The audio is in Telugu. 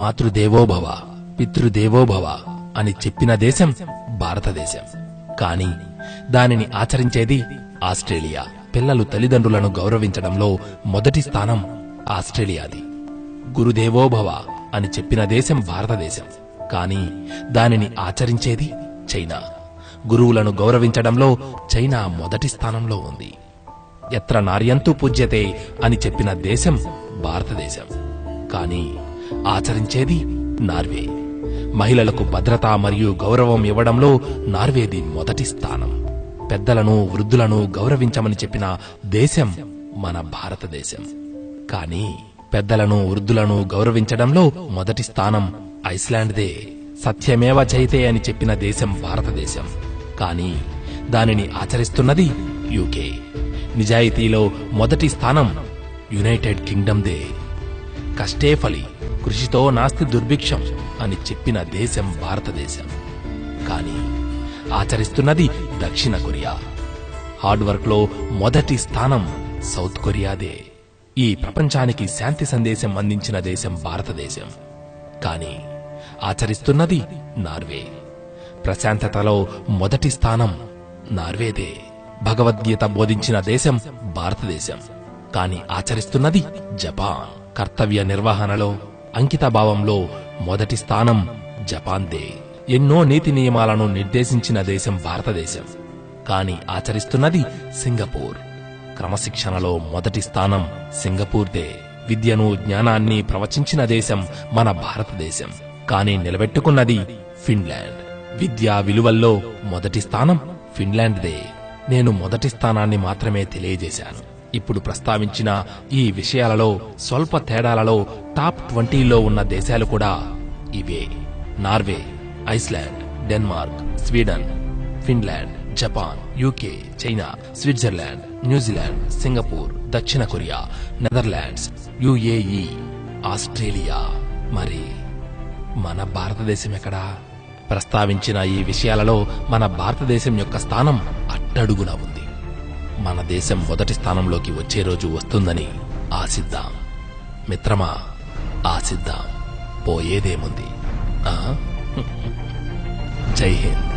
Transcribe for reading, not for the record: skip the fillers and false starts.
మాతృదేవోభవ పితృదేవోభవ అని చెప్పిన దేశం భారతదేశం. కానీ దానిని ఆచరించేది ఆస్ట్రేలియా. పిల్లలు తల్లిదండ్రులను గౌరవించడంలో మొదటి స్థానం ఆస్ట్రేలియాది. గురుదేవోభవ అని చెప్పిన దేశం భారతదేశం. కానీ దానిని ఆచరించేది చైనా. గురువులను గౌరవించడంలో చైనా మొదటి స్థానంలో ఉంది. ఎత్ర నార్యంతు పూజ్యతే అని చెప్పిన దేశం భారతదేశం. కానీ ఆచరించేది నార్వే. మహిళలకు భద్రత మరియు గౌరవం ఇవ్వడంలో నార్వేది మొదటి స్థానం. పెద్దలను వృద్ధులను గౌరవించమని చెప్పిన దేశం మన భారతదేశం. కానీ పెద్దలను వృద్ధులను గౌరవించడంలో మొదటి స్థానం ఐస్లాండ్దే. సత్యమేవ జయతే అని చెప్పిన దేశం భారతదేశం. కానీ దానిని ఆచరిస్తున్నది యూకే. నిజాయితీలో మొదటి స్థానం యునైటెడ్ కింగ్డమ్దే. కష్టే ఫలి కృషితో నాస్తి దుర్భిక్షం అని చెప్పిన దేశం భారతదేశం. కానీ ఆచరిస్తున్నది దక్షిణ కొరియా. హార్డ్ వర్క్ లో మొదటి స్థానం సౌత్ కొరియాదే. ఈ ప్రపంచానికి శాంతి సందేశం అందించిన దేశం భారతదేశం. కానీ ఆచరిస్తున్నది నార్వే. ప్రశాంతతలో మొదటి స్థానం నార్వేదే. భగవద్గీత బోధించిన దేశం భారతదేశం. కానీ ఆచరిస్తున్నది జపాన్. కర్తవ్య నిర్వహణలో అంకితభావంలో మొదటి స్థానం జపాన్దే. ఎన్నో నీతి నియమాలను నిర్దేశించిన దేశం భారతదేశం. కానీ ఆచరిస్తున్నది సింగపూర్. క్రమశిక్షణలో మొదటి స్థానం సింగపూర్దే. విద్యను జ్ఞానాన్ని ప్రవచించిన దేశం మన భారతదేశం. కానీ నిలబెట్టుకున్నది ఫిన్లాండ్. విద్యా విలువల్లో మొదటి స్థానం ఫిన్లాండ్దే. నేను మొదటి స్థానాన్ని మాత్రమే తెలియజేశాను. ఇప్పుడు ప్రస్తావించిన ఈ విషయాలలో స్వల్ప తేడాలలో టాప్ 20లో ఉన్న దేశాలు కూడా ఇవే: Norway, Iceland, Denmark, Sweden, Finland, Japan, UK, China, Switzerland, New Zealand, Singapore, దక్షిణ కొరియా, నెదర్లాండ్స్, యుఏఈ, ఆస్ట్రేలియా. మరి మన భారతదేశం ఎక్కడా? ప్రస్తావించిన ఈ విషయాలలో మన భారతదేశం యొక్క స్థానం అట్టడుగున ఉంది. మన దేశం మొదటి స్థానంలోకి వచ్చే రోజు వస్తుందని ఆశిద్దాం. మిత్రమా, ఆశిద్దాం. పోయేదేముంది? జై హింద్.